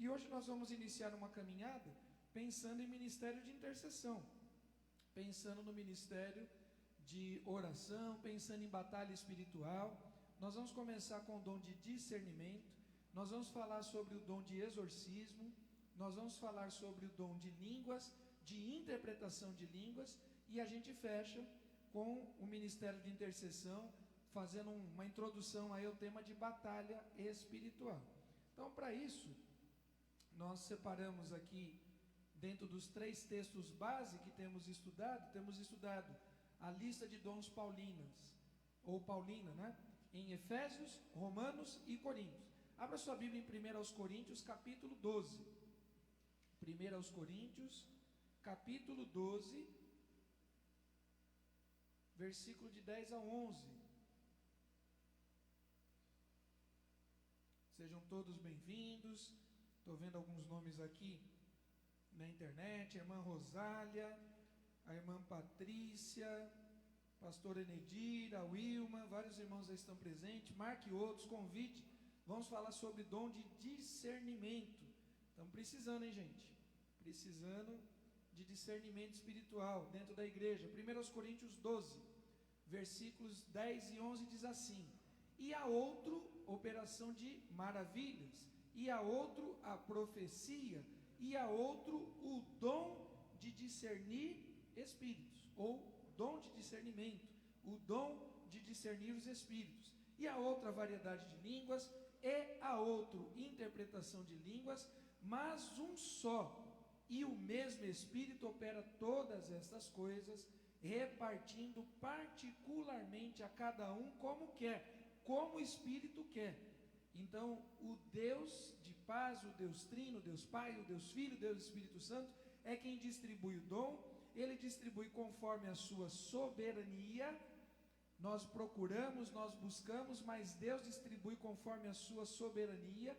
E hoje nós vamos iniciar uma caminhada pensando em ministério de intercessão, pensando no ministério de oração, pensando em batalha espiritual. Nós vamos começar com o dom de discernimento, nós vamos falar sobre o dom de exorcismo, nós vamos falar sobre o dom de línguas, de interpretação de línguas, e a gente fecha com o ministério de intercessão, fazendo uma introdução aí ao tema de batalha espiritual. Então, para isso, nós separamos aqui, dentro dos 3 textos base que temos estudado a lista de dons paulinas, ou paulina, né? Em Efésios, Romanos e Coríntios. Abra sua Bíblia em 1 aos Coríntios, capítulo 12. 1 aos Coríntios, capítulo 12, versículo de 10 a 11. Sejam todos bem-vindos. Estou vendo alguns nomes aqui na internet: a irmã Rosália, a irmã Patrícia, pastor Enedir, a Wilma, vários irmãos já estão presentes. Marque outros, convide. Vamos falar sobre dom de discernimento. Estamos precisando, hein, gente? Precisando de discernimento espiritual dentro da igreja. 1 Coríntios 12, versículos 10 e 11 diz assim: e a outro, operação de maravilhas, e a outro, a profecia, e a outro, o dom de discernir espíritos, ou dom de discernimento, o dom de discernir os espíritos, e a outra, variedade de línguas, e a outro, interpretação de línguas, mas um só e o mesmo Espírito opera todas estas coisas, repartindo particularmente a cada um como quer, como o Espírito quer. Então, o Deus de paz, o Deus Trino, o Deus Pai, o Deus Filho, o Deus Espírito Santo, é quem distribui o dom. Ele distribui conforme a sua soberania. Nós procuramos, nós buscamos, mas Deus distribui conforme a sua soberania.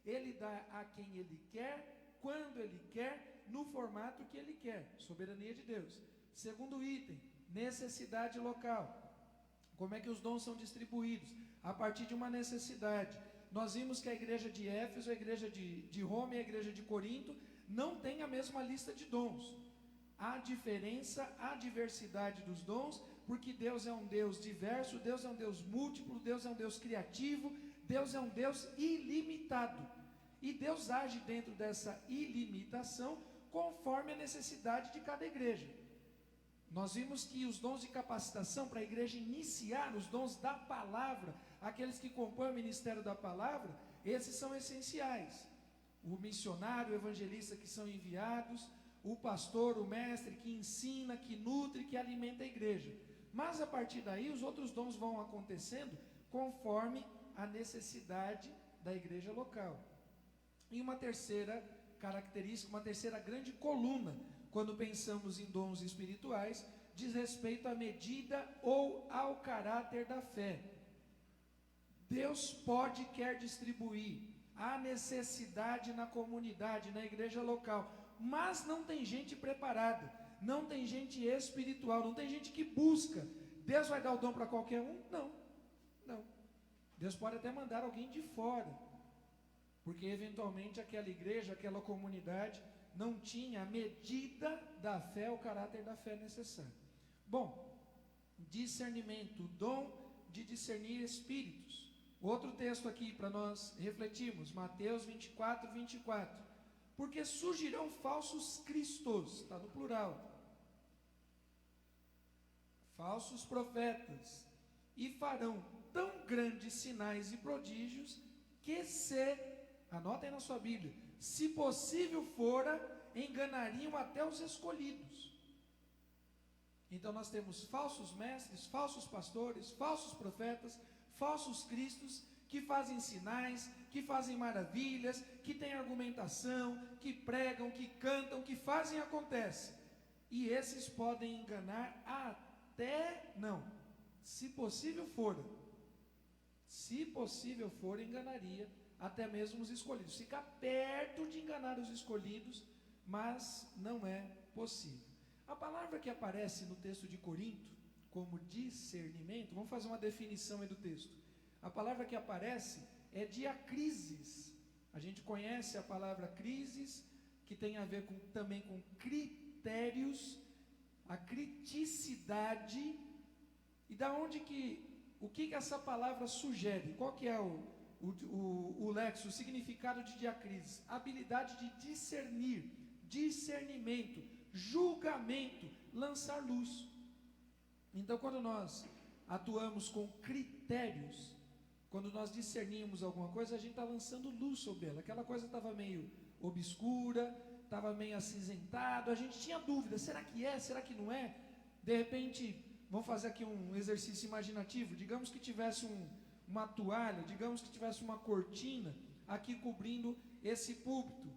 Ele dá a quem Ele quer, quando Ele quer, no formato que Ele quer. Soberania de Deus. Segundo item, necessidade local. Como é que os dons são distribuídos? A partir de uma necessidade. Nós vimos que a igreja de Éfeso, a igreja de Roma e a igreja de Corinto não tem a mesma lista de dons. Há diferença, há diversidade dos dons, porque Deus é um Deus diverso, Deus é um Deus múltiplo, Deus é um Deus criativo, Deus é um Deus ilimitado. E Deus age dentro dessa ilimitação conforme a necessidade de cada igreja. Nós vimos que os dons de capacitação para a igreja iniciar, os dons da palavra, aqueles que compõem o ministério da palavra, esses são essenciais. O missionário, o evangelista que são enviados, o pastor, o mestre que ensina, que nutre, que alimenta a igreja. Mas a partir daí os outros dons vão acontecendo conforme a necessidade da igreja local. E uma terceira característica, uma terceira grande coluna, quando pensamos em dons espirituais, diz respeito à medida ou ao caráter da fé. Deus pode e quer distribuir, há necessidade na comunidade, na igreja local, mas não tem gente preparada, não tem gente espiritual, não tem gente que busca. Deus vai dar o dom para qualquer um? Não. Deus pode até mandar alguém de fora, porque eventualmente aquela igreja, aquela comunidade não tinha a medida da fé, o caráter da fé necessário. Bom, discernimento, o dom de discernir espíritos. Outro texto aqui para nós refletirmos, Mateus 24, 24. Porque surgirão falsos cristos, está no plural, falsos profetas, e farão tão grandes sinais e prodígios, que anotem na sua Bíblia, se possível fora, enganariam até os escolhidos. Então nós temos falsos mestres, falsos pastores, falsos profetas, falsos cristos, que fazem sinais, que fazem maravilhas, que têm argumentação, que pregam, que cantam, que fazem e acontece. E esses podem enganar se possível for, enganaria até mesmo os escolhidos. Fica perto de enganar os escolhidos, mas não é possível. A palavra que aparece no texto de Corinto, como discernimento, vamos fazer uma definição aí do texto. A palavra que aparece é diacrisis. A gente conhece a palavra crises, que tem a ver também com critérios, a criticidade, e da onde o que essa palavra sugere? Qual que é o léxico, o significado de diacrise? Habilidade de discernir, discernimento, julgamento, lançar luz. Então, quando nós atuamos com critérios, quando nós discernimos alguma coisa, a gente está lançando luz sobre ela. Aquela coisa estava meio obscura, estava meio acinzentado, a gente tinha dúvida, será que é, será que não é? De repente, vamos fazer aqui um exercício imaginativo, digamos que tivesse uma toalha, digamos que tivesse uma cortina aqui cobrindo esse púlpito.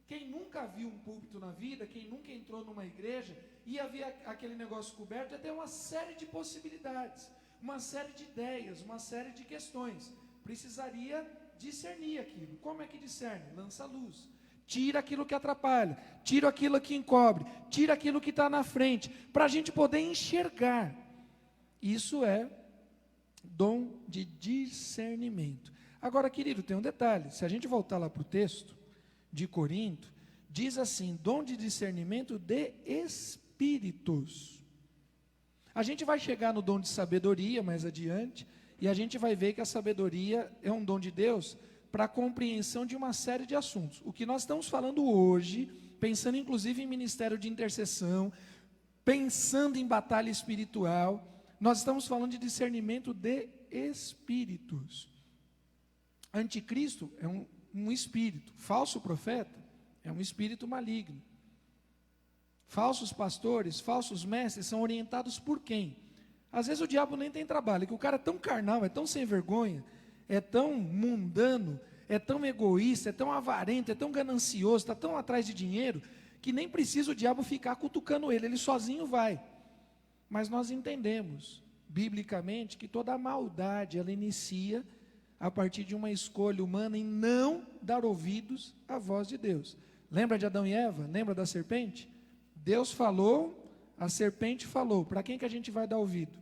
Quem nunca viu um púlpito na vida, quem nunca entrou numa igreja, ia ver aquele negócio coberto, ia ter uma série de possibilidades, uma série de ideias, uma série de questões. Precisaria discernir aquilo. Como é que discerne? Lança luz. Tira aquilo que atrapalha, tira aquilo que encobre, tira aquilo que está na frente, para a gente poder enxergar. Isso é dom de discernimento. Agora, querido, tem um detalhe. Se a gente voltar lá para o texto de Corinto, diz assim: dom de discernimento de espíritos. A gente vai chegar no dom de sabedoria mais adiante, e a gente vai ver que a sabedoria é um dom de Deus para a compreensão de uma série de assuntos. O que nós estamos falando hoje, pensando inclusive em ministério de intercessão, pensando em batalha espiritual, nós estamos falando de discernimento de espíritos. Anticristo é um espírito, falso profeta é um espírito maligno. Falsos pastores, falsos mestres são orientados por quem? Às vezes o diabo nem tem trabalho, que o cara é tão carnal, é tão sem vergonha, é tão mundano, é tão egoísta, é tão avarento, é tão ganancioso, está tão atrás de dinheiro, que nem precisa o diabo ficar cutucando ele sozinho vai. Mas nós entendemos, biblicamente, que toda a maldade, ela inicia a partir de uma escolha humana em não dar ouvidos à voz de Deus. Lembra de Adão e Eva? Lembra da serpente? Deus falou, a serpente falou. Para quem que a gente vai dar ouvido?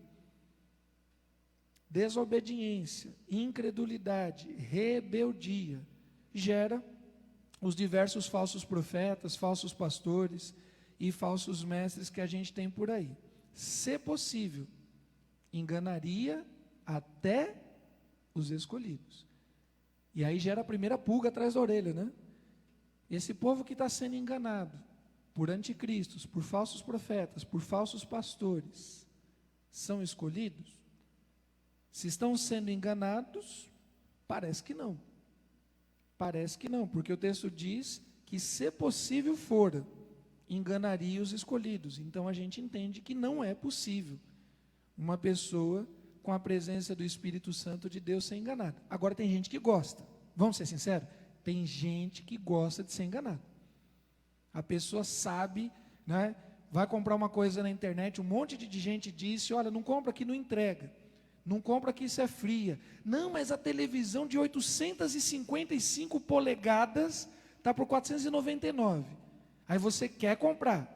Desobediência, incredulidade, rebeldia, gera os diversos falsos profetas, falsos pastores e falsos mestres que a gente tem por aí. Se possível, enganaria até os escolhidos. E aí gera a primeira pulga atrás da orelha, né? Esse povo que está sendo enganado por anticristos, por falsos profetas, por falsos pastores, são escolhidos? Se estão sendo enganados, parece que não. Parece que não, porque o texto diz que, se possível fora, enganaria os escolhidos. Então a gente entende que não é possível uma pessoa com a presença do Espírito Santo de Deus ser enganada. Agora tem gente que gosta, vamos ser sinceros, tem gente que gosta de ser enganada. A pessoa sabe, né, vai comprar uma coisa na internet, um monte de gente disse: olha, não compra que não entrega. Não compra que isso é fria. Não, mas a televisão de 855 polegadas está por 499. Aí você quer comprar.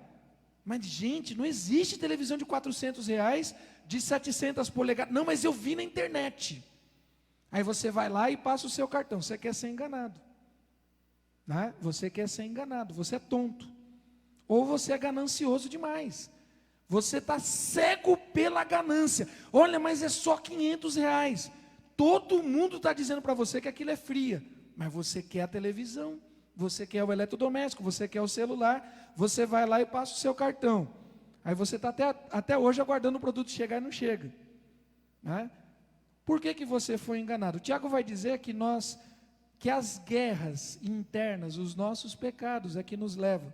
Mas, gente, não existe televisão de R$400 de 700 polegadas. Não, mas eu vi na internet. Aí você vai lá e passa o seu cartão. Você quer ser enganado. Né? Você quer ser enganado. Você é tonto. Ou você é ganancioso demais. Você está cego pela ganância. Olha, mas é só R$500. Todo mundo está dizendo para você que aquilo é fria. Mas você quer a televisão, você quer o eletrodoméstico, você quer o celular. Você vai lá e passa o seu cartão. Aí você está até hoje aguardando o produto chegar e não chega. Né? Por que você foi enganado? O Tiago vai dizer que as guerras internas, os nossos pecados é que nos levam,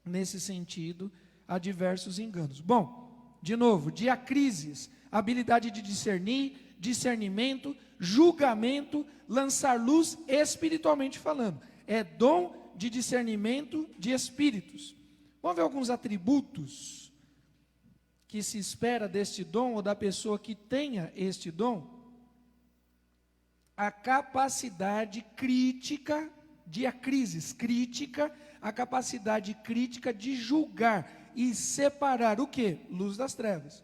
nesse sentido, a diversos enganos. Bom, de novo, diacrises, habilidade de discernir, discernimento, julgamento, lançar luz espiritualmente falando. É dom de discernimento de espíritos. Vamos ver alguns atributos que se espera deste dom ou da pessoa que tenha este dom? A capacidade crítica, diacrises, crítica, a capacidade crítica de julgar e separar o quê? Luz das trevas.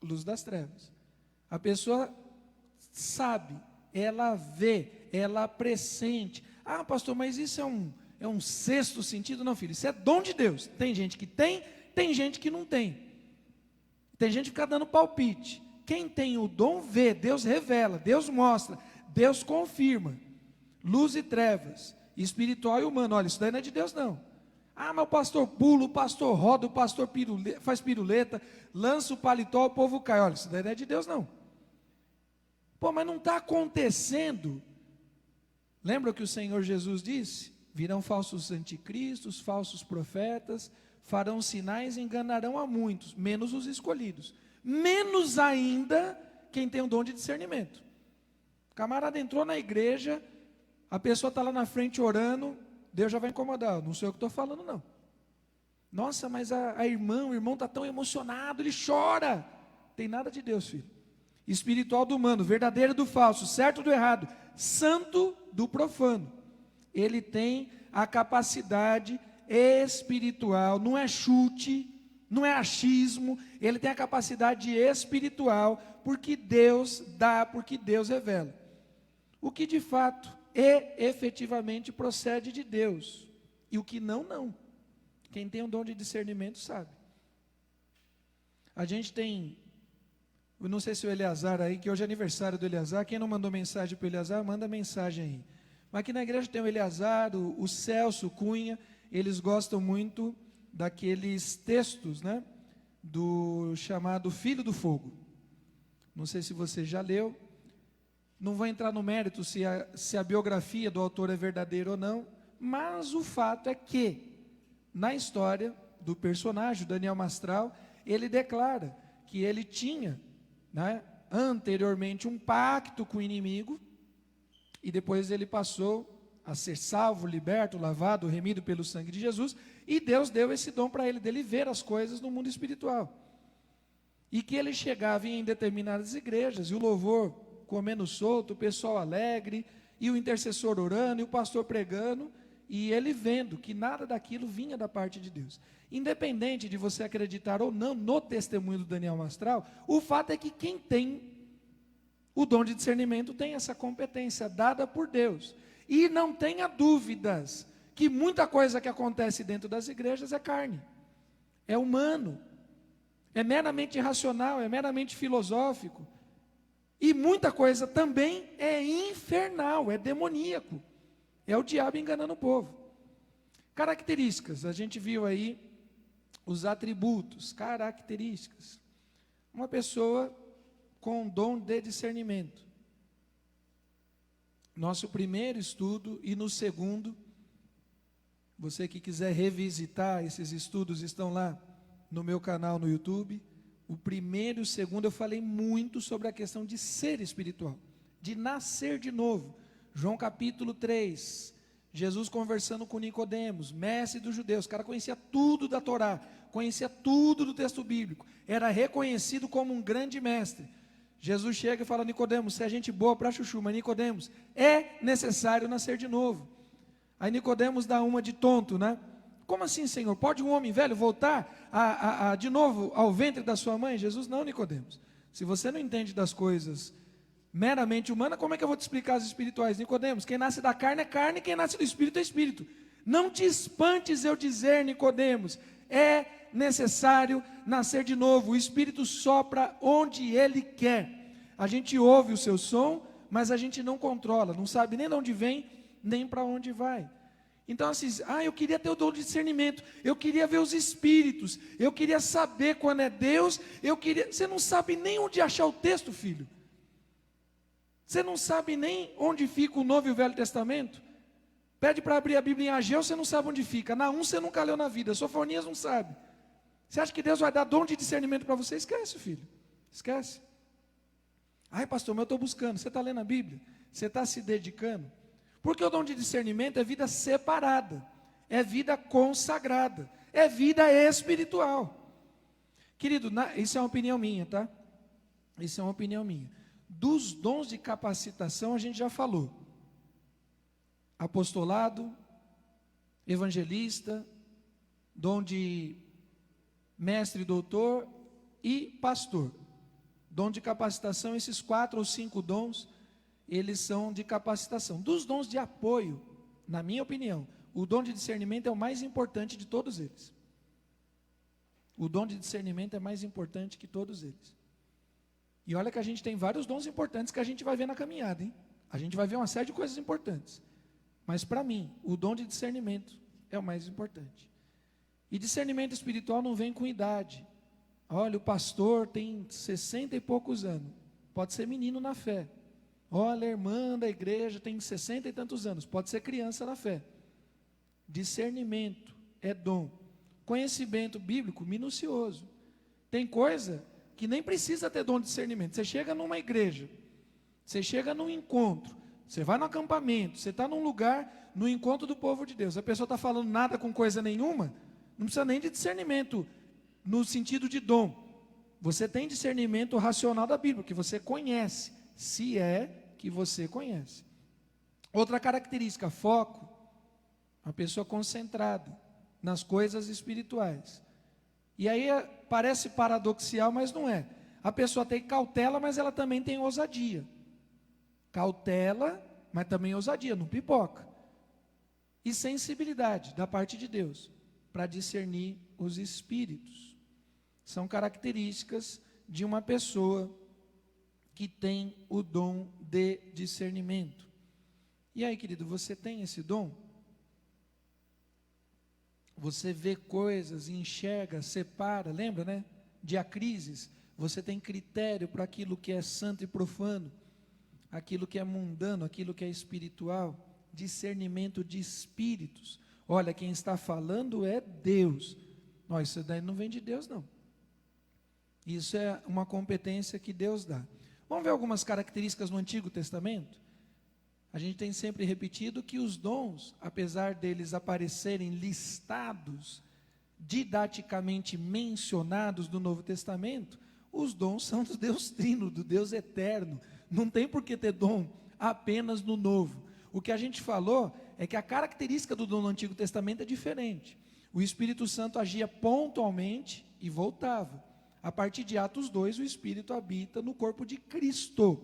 Luz das trevas. A pessoa sabe, ela vê, ela pressente. Ah, pastor, mas isso é um sexto sentido? Não, filho, isso é dom de Deus. Tem gente que tem gente que não tem. Tem gente que fica dando palpite. Quem tem o dom vê, Deus revela, Deus mostra, Deus confirma. Luz e trevas, espiritual e humano. Olha, isso daí não é de Deus não. Ah, mas o pastor pula, o pastor roda, o pastor faz piruleta, lança o paletó, o povo cai. Olha, isso daí não é de Deus não. Pô, mas não está acontecendo. Lembra o que o Senhor Jesus disse? Virão falsos anticristos, falsos profetas, farão sinais e enganarão a muitos, menos os escolhidos. Menos ainda quem tem o dom de discernimento. O camarada entrou na igreja, a pessoa está lá na frente orando, Deus já vai incomodar. Não sei o que estou falando não. Nossa, mas o irmão está tão emocionado, ele chora. Tem nada de Deus, filho. Espiritual do humano, verdadeiro do falso, certo do errado, santo do profano. Ele tem a capacidade espiritual, não é chute, não é achismo, ele tem a capacidade espiritual, porque Deus dá, porque Deus revela. O que de fato efetivamente procede de Deus, e o que não. Quem tem um dom de discernimento sabe. A gente tem, eu não sei se o Eleazar aí, que hoje é aniversário do Eleazar, quem não mandou mensagem para o Eleazar, manda mensagem aí. Mas aqui na igreja tem o Eleazar, o Celso, o Cunha, eles gostam muito daqueles textos, né, do chamado Filho do Fogo. Não sei se você já leu, não vou entrar no mérito se a biografia do autor é verdadeira ou não, mas o fato é que, na história do personagem, Daniel Mastral, ele declara que ele tinha, né, anteriormente um pacto com o inimigo, e depois ele passou a ser salvo, liberto, lavado, remido pelo sangue de Jesus, e Deus deu esse dom para ele, dele ver as coisas no mundo espiritual. E que ele chegava em determinadas igrejas, e o louvor comendo solto, o pessoal alegre, e o intercessor orando, e o pastor pregando, e ele vendo que nada daquilo vinha da parte de Deus. Independente de você acreditar ou não no testemunho do Daniel Mastral, o fato é que quem tem o dom de discernimento tem essa competência dada por Deus. E não tenha dúvidas que muita coisa que acontece dentro das igrejas é carne, é humano, é meramente irracional, é meramente filosófico. E muita coisa também é infernal, é demoníaco. É o diabo enganando o povo. Características, a gente viu aí os atributos, características. Uma pessoa com dom de discernimento. Nosso primeiro estudo e no segundo, você que quiser revisitar esses estudos, estão lá no meu canal no YouTube. O primeiro e o segundo eu falei muito sobre a questão de ser espiritual, de nascer de novo. João capítulo 3, Jesus conversando com Nicodemos, mestre dos judeus, o cara conhecia tudo da Torá, conhecia tudo do texto bíblico, era reconhecido como um grande mestre. Jesus chega e fala: Nicodemos, você é gente boa para chuchu, mas Nicodemos, é necessário nascer de novo. Aí Nicodemos dá uma de tonto, né? Como assim, Senhor? Pode um homem velho voltar de novo ao ventre da sua mãe? Jesus, não, Nicodemos. Se você não entende das coisas meramente humanas, como é que eu vou te explicar as espirituais? Nicodemos, quem nasce da carne é carne, quem nasce do espírito é espírito. Não te espantes eu dizer, Nicodemos, é necessário nascer de novo. O Espírito sopra onde Ele quer. A gente ouve o seu som, mas a gente não controla, não sabe nem de onde vem, nem para onde vai. Então assim, eu queria ter o dom de discernimento, eu queria ver os espíritos, eu queria saber quando é Deus, você não sabe nem onde achar o texto, filho. Você não sabe nem onde fica o Novo e o Velho Testamento. Pede para abrir a Bíblia em Ageu, você não sabe onde fica. Naum você nunca leu na vida, Sofonias não sabe. Você acha que Deus vai dar dom de discernimento para você? Esquece, filho, esquece. Ai, pastor, mas eu estou buscando. Você está lendo a Bíblia? Você está se dedicando? Porque o dom de discernimento é vida separada, é vida consagrada, é vida espiritual. Querido, isso é uma opinião minha, tá? Isso é uma opinião minha. Dos dons de capacitação a gente já falou. Apostolado, evangelista, dom de mestre, doutor e pastor. Dom de capacitação, esses 4 ou 5 dons, eles são de capacitação. Dos dons de apoio, na minha opinião, o dom de discernimento é o mais importante de todos eles. O dom de discernimento é mais importante que todos eles. E olha que a gente tem vários dons importantes que a gente vai ver na caminhada, hein? A gente vai ver uma série de coisas importantes. Mas para mim, o dom de discernimento é o mais importante. E discernimento espiritual não vem com idade. Olha, o pastor tem 60 e poucos anos. Pode ser menino na fé. Olha, a irmã da igreja tem 60 e tantos anos. Pode ser criança na fé. Discernimento é dom. Conhecimento bíblico minucioso. Tem coisa que nem precisa ter dom de discernimento. Você chega numa igreja, você chega num encontro, você vai no acampamento, você está num lugar, no encontro do povo de Deus, a pessoa está falando nada com coisa nenhuma, não precisa nem de discernimento no sentido de dom. Você tem discernimento racional da Bíblia, que você conhece, se é que você conhece. Outra característica, foco. Uma pessoa concentrada nas coisas espirituais. E aí parece paradoxal, mas não é. A pessoa tem cautela, mas ela também tem ousadia. Cautela, mas também ousadia, não pipoca. E sensibilidade da parte de Deus, para discernir os espíritos. São características de uma pessoa que tem o dom de discernimento. E aí, querido, você tem esse dom? Você vê coisas, enxerga, separa, lembra, né? Diacrises, você tem critério para aquilo que é santo e profano, aquilo que é mundano, aquilo que é espiritual, discernimento de espíritos. Olha, quem está falando é Deus. Não, isso daí não vem de Deus, não. Isso é uma competência que Deus dá. Vamos ver algumas características no Antigo Testamento? A gente tem sempre repetido que os dons, apesar deles aparecerem listados, didaticamente mencionados no Novo Testamento, os dons são do Deus Trino, do Deus Eterno. Não tem por que ter dom apenas no Novo. O que a gente falou é que a característica do dom no Antigo Testamento é diferente. O Espírito Santo agia pontualmente e voltava. A partir de Atos 2, o Espírito habita no corpo de Cristo.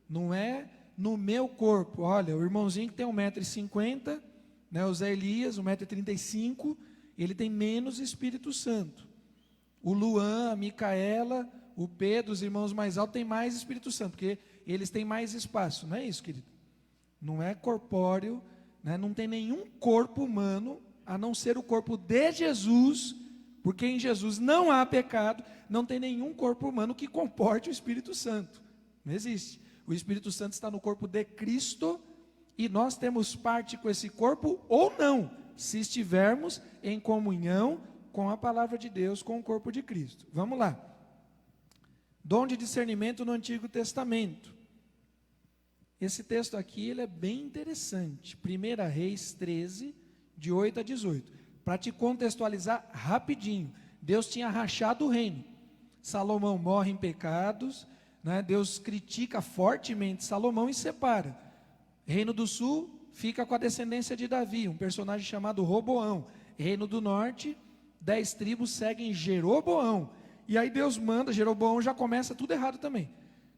Não é no meu corpo. Olha, o irmãozinho que tem 1,50 m, né, o Zé Elias, 1,35 m, ele tem menos Espírito Santo. O Luan, a Micaela, o Pedro, os irmãos mais altos, têm mais Espírito Santo, porque eles têm mais espaço. Não é isso, querido? Não é corpóreo, né? Não tem nenhum corpo humano, a não ser o corpo de Jesus, porque em Jesus não há pecado, não tem nenhum corpo humano que comporte o Espírito Santo. Não existe. O Espírito Santo está no corpo de Cristo, e nós temos parte com esse corpo ou não, se estivermos em comunhão com a palavra de Deus, com o corpo de Cristo. Vamos lá. Dom de discernimento no Antigo Testamento. Esse texto aqui ele é bem interessante. 1 Reis 13, de 8 a 18. Para te contextualizar rapidinho, Deus tinha rachado o reino. Salomão morre em pecados, né? Deus critica fortemente Salomão e separa. Reino do Sul fica com a descendência de Davi, um personagem chamado Roboão. Reino do Norte, 10 tribos seguem Jeroboão. E aí Deus manda, Jeroboão já começa tudo errado também.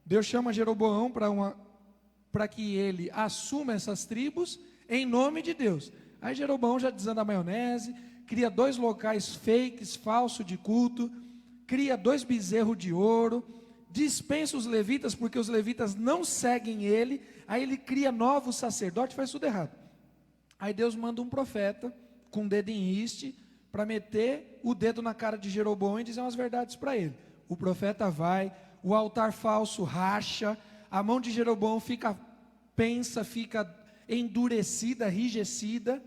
Deus chama Jeroboão para que ele assuma essas tribos em nome de Deus. Aí Jeroboão já desanda a maionese, cria 2 locais fakes, falsos de culto, cria 2 bezerros de ouro, dispensa os levitas, porque os levitas não seguem ele, aí ele cria novos sacerdotes, faz tudo errado. Aí Deus manda um profeta, com um dedo em riste, para meter o dedo na cara de Jeroboão e dizer umas verdades para ele. O profeta vai, o altar falso racha, a mão de Jeroboão fica endurecida, enrijecida,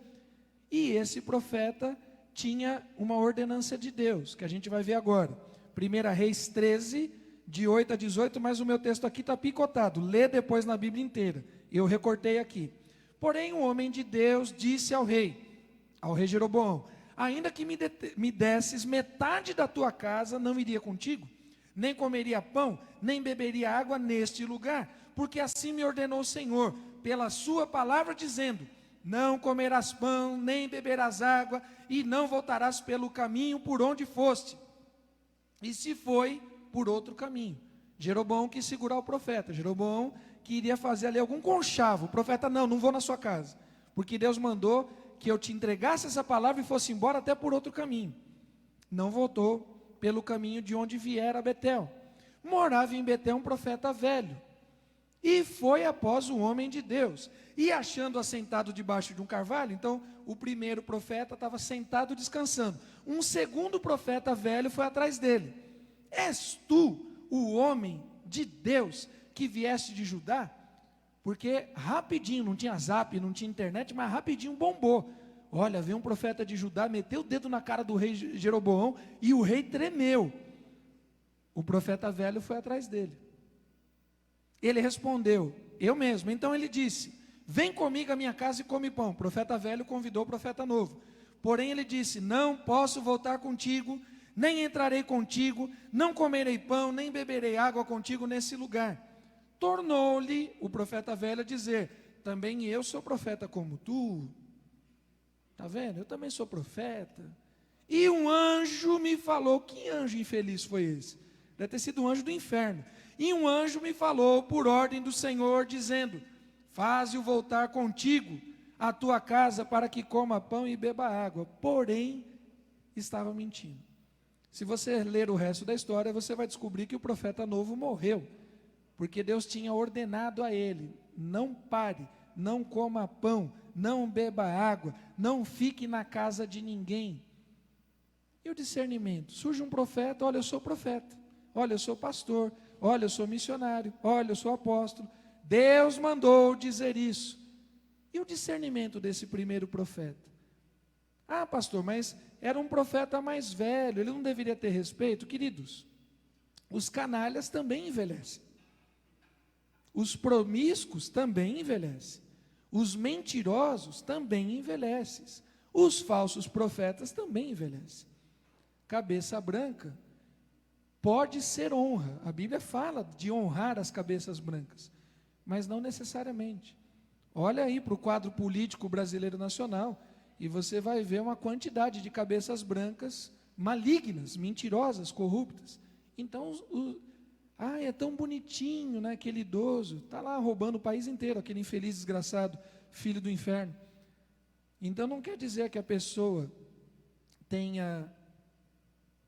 e esse profeta tinha uma ordenança de Deus, que a gente vai ver agora. 1 Reis 13, de 8 a 18, mas o meu texto aqui está picotado, lê depois na Bíblia inteira, eu recortei aqui. Porém um homem de Deus disse ao rei Jeroboão: ainda que me desses metade da tua casa, não iria contigo, nem comeria pão, nem beberia água neste lugar, porque assim me ordenou o Senhor, pela sua palavra, dizendo: não comerás pão, nem beberás água, e não voltarás pelo caminho por onde foste. E se foi por outro caminho. Jeroboão quis segurar o profeta, Jeroboão queria fazer ali algum conchavo. O profeta: não vou na sua casa, porque Deus mandou que eu te entregasse essa palavra e fosse embora até por outro caminho. Não voltou pelo caminho de onde viera a Betel. Morava em Betel um profeta velho, e foi após o homem de Deus, e achando assentado debaixo de um carvalho. Então o primeiro profeta estava sentado descansando, um segundo profeta velho foi atrás dele. És tu o homem de Deus que vieste de Judá? Porque rapidinho, não tinha zap, não tinha internet, mas rapidinho bombou. Olha, veio um profeta de Judá, meteu o dedo na cara do rei Jeroboão, e o rei tremeu. O profeta velho foi atrás dele. Ele respondeu: eu mesmo. Então ele disse: vem comigo à minha casa e come pão. O profeta velho convidou o profeta novo. Porém ele disse: não posso voltar contigo, nem entrarei contigo, não comerei pão, nem beberei água contigo nesse lugar. Tornou-lhe o profeta velho a dizer: também eu sou profeta como tu. Está vendo? Eu também sou profeta. E um anjo me falou. Que anjo infeliz foi esse? Deve ter sido um anjo do inferno. E um anjo me falou por ordem do Senhor, dizendo: faze-o voltar contigo à tua casa, para que coma pão e beba água. Porém, estava mentindo. Se você ler o resto da história, você vai descobrir que o profeta novo morreu, porque Deus tinha ordenado a ele: não pare, não coma pão, não beba água, não fique na casa de ninguém. E o discernimento? Surge um profeta: olha, eu sou profeta, olha, eu sou pastor, olha, eu sou missionário, olha, eu sou apóstolo. Deus mandou dizer isso. E o discernimento desse primeiro profeta? Ah, pastor, mas era um profeta mais velho, ele não deveria ter respeito? Queridos, os canalhas também envelhecem, os promíscuos também envelhecem, os mentirosos também envelhecem, os falsos profetas também envelhecem. Cabeça branca pode ser honra, a Bíblia fala de honrar as cabeças brancas, mas não necessariamente. Olha aí para o quadro político brasileiro nacional, e você vai ver uma quantidade de cabeças brancas malignas, mentirosas, corruptas. Então, é tão bonitinho, né, aquele idoso, está lá roubando o país inteiro, aquele infeliz desgraçado, filho do inferno. Então não quer dizer que a pessoa tenha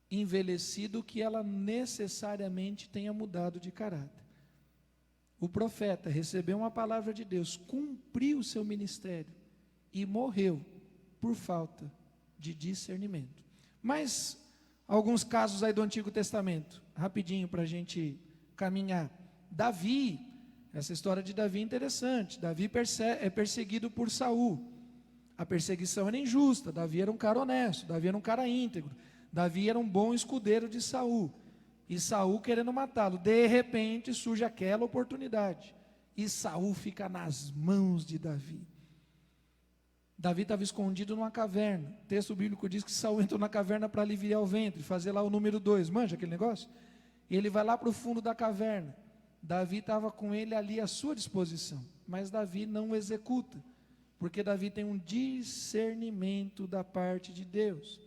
envelhecido, que ela necessariamente tenha mudado de caráter. O profeta recebeu uma palavra de Deus, cumpriu o seu ministério e morreu por falta de discernimento. Mas alguns casos aí do Antigo Testamento, rapidinho para a gente caminhar. Davi, essa história de Davi é interessante. Davi é perseguido por Saul. A perseguição era injusta. Davi era um cara honesto, Davi era um cara íntegro, Davi era um bom escudeiro de Saul, e Saul querendo matá-lo. De repente surge aquela oportunidade, e Saul fica nas mãos de Davi. Davi estava escondido numa caverna. O texto bíblico diz que Saul entrou na caverna para aliviar o ventre, fazer lá o número 2, manja aquele negócio? E ele vai lá para o fundo da caverna. Davi estava com ele ali à sua disposição, mas Davi não executa, porque Davi tem um discernimento da parte de Deus.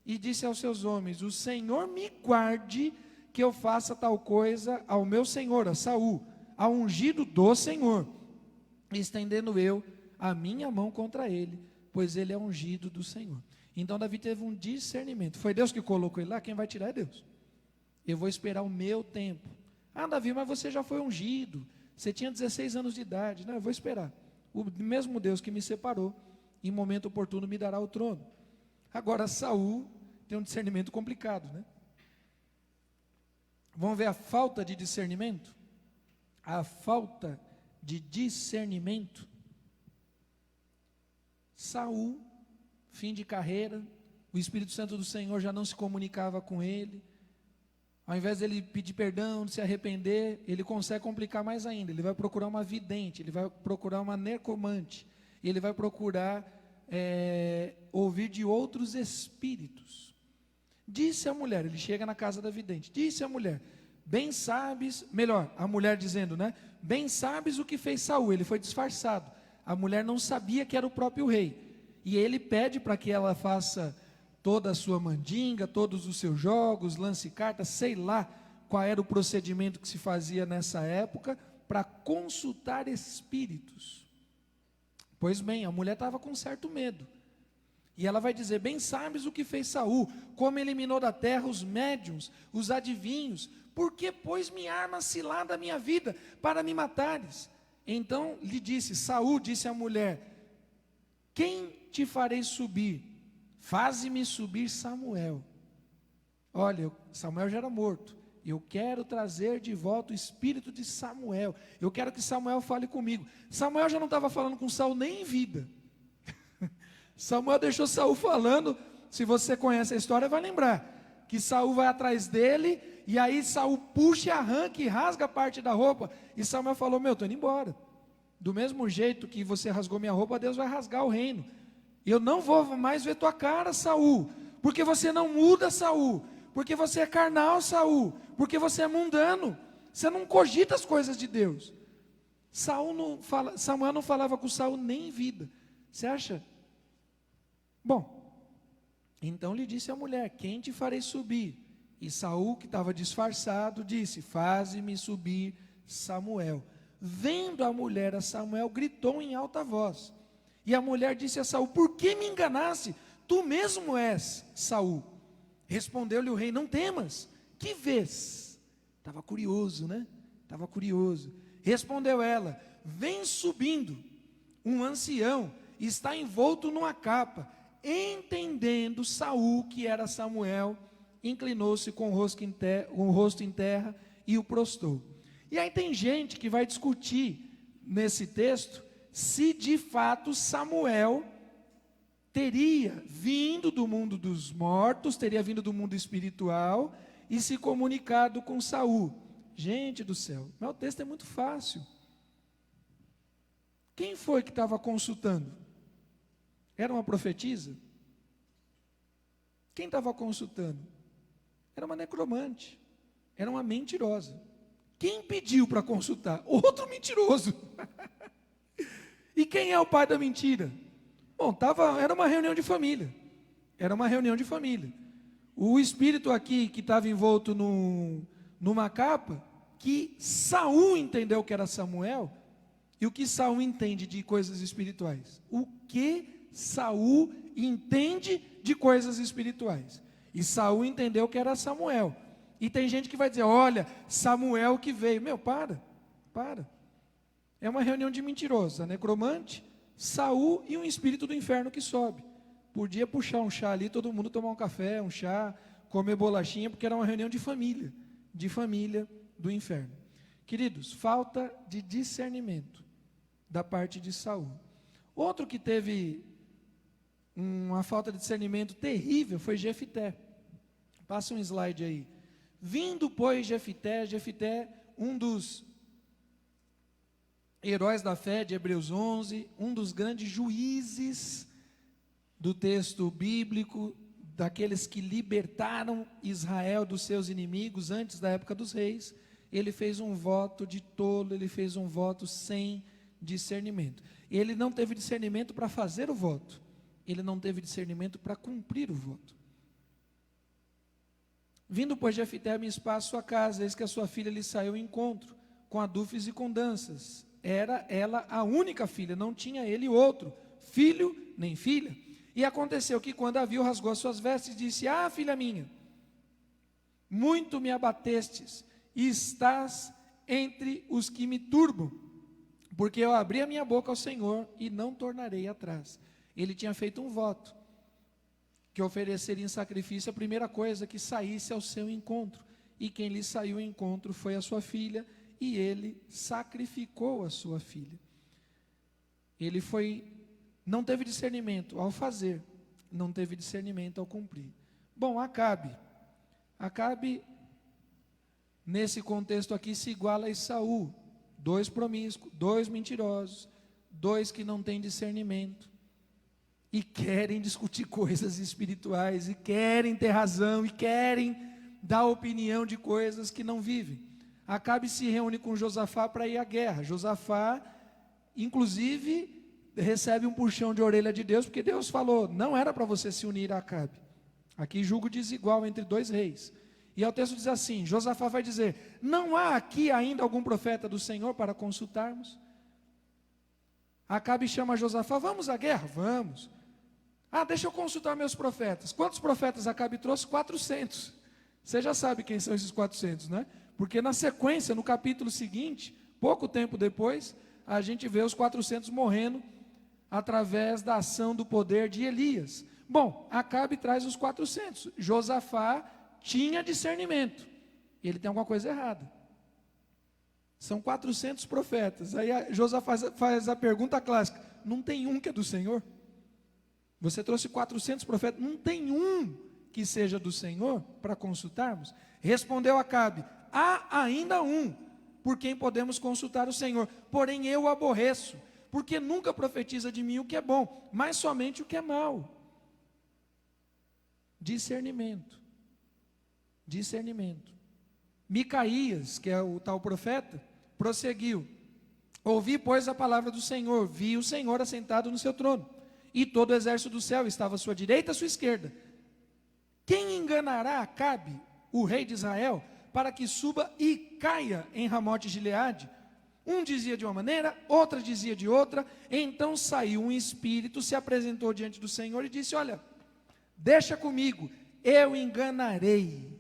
E disse aos seus homens: o Senhor me guarde que eu faça tal coisa ao meu senhor, a Saul, ao ungido do Senhor, estendendo eu a minha mão contra ele, pois ele é ungido do Senhor. Então Davi teve um discernimento. Foi Deus que colocou ele lá, quem vai tirar é Deus. Eu vou esperar o meu tempo. Ah, Davi, mas você já foi ungido, você tinha 16 anos de idade. Não, eu vou esperar. O mesmo Deus que me separou, em momento oportuno me dará o trono. Agora Saul tem um discernimento complicado, né? Vamos ver a falta de discernimento? A falta de discernimento. Saul, fim de carreira, o Espírito Santo do Senhor já não se comunicava com ele. Ao invés dele pedir perdão, de se arrepender, ele consegue complicar mais ainda. Ele vai procurar uma vidente, ele vai procurar uma necromante, ele vai procurar ouvir de outros espíritos. Disse a mulher, ele chega na casa da vidente, disse a mulher: bem sabes, melhor, a mulher dizendo, né? Bem sabes o que fez Saul, ele foi disfarçado. A mulher não sabia que era o próprio rei. E ele pede para que ela faça toda a sua mandinga, todos os seus jogos, lance cartas, sei lá qual era o procedimento que se fazia nessa época, para consultar espíritos. Pois bem, a mulher estava com certo medo. E ela vai dizer: bem sabes o que fez Saul, como eliminou da terra os médiuns, os adivinhos, por que pôs minha arma cilada à minha vida, para me matares? Então lhe disse, Saul disse à mulher: quem te farei subir? Faze-me subir Samuel. Olha, Samuel já era morto. Eu quero trazer de volta o espírito de Samuel. Eu quero que Samuel fale comigo. Samuel já não estava falando com Saul nem em vida. Samuel deixou Saul falando. Se você conhece a história, vai lembrar que Saul vai atrás dele, e aí Saul puxa, arranca e rasga parte da roupa. E Samuel falou: estou indo embora. Do mesmo jeito que você rasgou minha roupa, Deus vai rasgar o reino. Eu não vou mais ver tua cara, Saul, porque você não muda, Saul, porque você é carnal, Saul, porque você é mundano, você não cogita as coisas de Deus. Samuel não falava com Saul nem em vida. Você acha? Bom, então lhe disse a mulher: quem te farei subir? E Saul, que estava disfarçado, disse: faze-me subir Samuel. Vendo a mulher a Samuel, gritou em alta voz. E a mulher disse a Saul: por que me enganaste? Tu mesmo és Saul. Respondeu-lhe o rei: não temas, que vês? Estava curioso, né? Estava curioso. Respondeu ela: vem subindo um ancião, está envolto numa capa. Entendendo Saul que era Samuel, inclinou-se com o rosto em terra e o prostrou. E aí tem gente que vai discutir nesse texto se de fato Samuel teria vindo do mundo dos mortos, teria vindo do mundo espiritual e se comunicado com Saul. Gente do céu, mas o texto é muito fácil. Quem foi que estava consultando? Era uma profetisa? Quem estava consultando? Era uma necromante, era uma mentirosa. Quem pediu para consultar? Outro mentiroso. E quem é o pai da mentira? Bom, era uma reunião de família. Era uma reunião de família. O espírito aqui que estava envolto numa capa, que Saul entendeu que era Samuel, e o que Saul entende de coisas espirituais? O que Saul entende de coisas espirituais? E Saul entendeu que era Samuel. E tem gente que vai dizer: olha, Samuel que veio. Para. É uma reunião de mentirosos, a necromante, Saul e um espírito do inferno que sobe. Podia puxar um chá ali, todo mundo tomar um café, um chá, comer bolachinha, porque era uma reunião de família do inferno. Queridos, falta de discernimento da parte de Saul. Outro que teve uma falta de discernimento terrível foi Jefité. Passa um slide aí. Vindo, pois, Jefité, um dos heróis da fé de Hebreus 11, um dos grandes juízes do texto bíblico, daqueles que libertaram Israel dos seus inimigos antes da época dos reis, ele fez um voto de tolo, ele fez um voto sem discernimento. Ele não teve discernimento para fazer o voto, ele não teve discernimento para cumprir o voto. Vindo, pois, Jefité a Mispa à sua casa, eis que a sua filha lhe saiu ao encontro, com adufes e com danças. Era ela a única filha, não tinha ele outro, filho nem filha. E aconteceu que quando a viu, rasgou as suas vestes e disse: ah, filha minha, muito me abatestes, e estás entre os que me turbam, porque eu abri a minha boca ao Senhor e não tornarei atrás. Ele tinha feito um voto, que ofereceria em sacrifício a primeira coisa que saísse ao seu encontro, e quem lhe saiu ao encontro foi a sua filha, e ele sacrificou a sua filha. Ele não teve discernimento ao fazer, não teve discernimento ao cumprir. Bom, Acabe, nesse contexto aqui, se iguala a Esaú, 2 promíscuos, 2 mentirosos, 2 que não têm discernimento, e querem discutir coisas espirituais, e querem ter razão, e querem dar opinião de coisas que não vivem. Acabe se reúne com Josafá para ir à guerra. Josafá, inclusive, recebe um puxão de orelha de Deus, porque Deus falou: não era para você se unir a Acabe. Aqui julgo desigual entre 2 reis. E aí o texto diz assim: Josafá vai dizer: não há aqui ainda algum profeta do Senhor para consultarmos? Acabe chama Josafá, vamos à guerra? Vamos. Deixa eu consultar meus profetas. Quantos profetas Acabe trouxe? 400. Você já sabe quem são esses 400, né? Porque na sequência, no capítulo seguinte, pouco tempo depois, a gente vê os 400 morrendo através da ação do poder de Elias. Bom, Acabe traz os 400. Josafá tinha discernimento. Ele tem alguma coisa errada. São 400 profetas. Aí Josafá faz a pergunta clássica: não tem um que é do Senhor? Você trouxe 400 profetas, não tem um que seja do Senhor para consultarmos? Respondeu Acabe: há ainda um por quem podemos consultar o Senhor, porém eu o aborreço, porque nunca profetiza de mim o que é bom, mas somente o que é mau. Discernimento. Micaías, que é o tal profeta, prosseguiu: ouvi, pois, a palavra do Senhor, vi o Senhor assentado no seu trono, e todo o exército do céu estava à sua direita e à sua esquerda. Quem enganará Acabe, o rei de Israel, para que suba e caia em Ramote Gileade? Um dizia de uma maneira, outra dizia de outra. Então saiu um espírito, se apresentou diante do Senhor e disse: olha, deixa comigo, eu enganarei.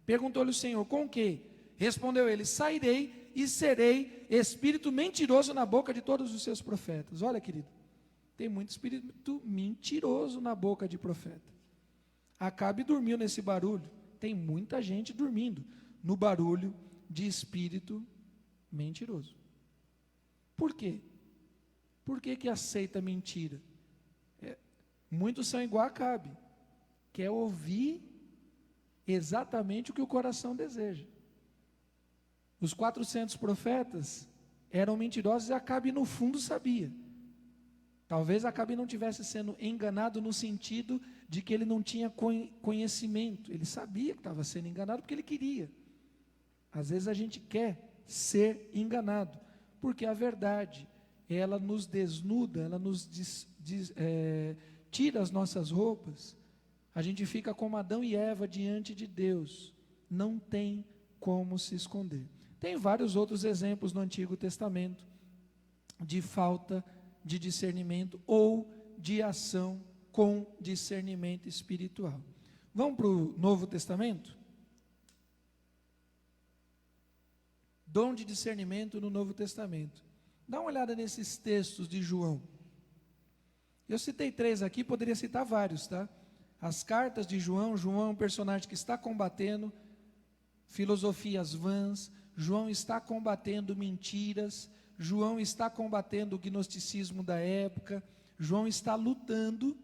Perguntou-lhe o Senhor: com o quê? Respondeu ele: sairei e serei espírito mentiroso na boca de todos os seus profetas. Olha, querido, tem muito espírito mentiroso na boca de profeta. Acabe dormiu nesse barulho. Tem muita gente dormindo no barulho de espírito mentiroso. Por quê? Por que aceita mentira? Muitos são igual a Acabe, quer ouvir exatamente o que o coração deseja. Os 400 profetas eram mentirosos e Acabe no fundo sabia. Talvez Acabe não estivesse sendo enganado no sentido de que ele não tinha conhecimento. Ele sabia que estava sendo enganado porque ele queria. Às vezes a gente quer ser enganado, porque a verdade, ela nos desnuda, ela nos tira as nossas roupas. A gente fica como Adão e Eva diante de Deus. Não tem como se esconder. Tem vários outros exemplos no Antigo Testamento de falta de discernimento ou de ação com discernimento espiritual. Vamos para o Novo Testamento? Dom de discernimento no Novo Testamento. Dá uma olhada nesses textos de João. Eu citei 3 aqui, poderia citar vários, tá? As cartas de João. João é um personagem que está combatendo filosofias vãs. João está combatendo mentiras. João está combatendo o gnosticismo da época. João está lutando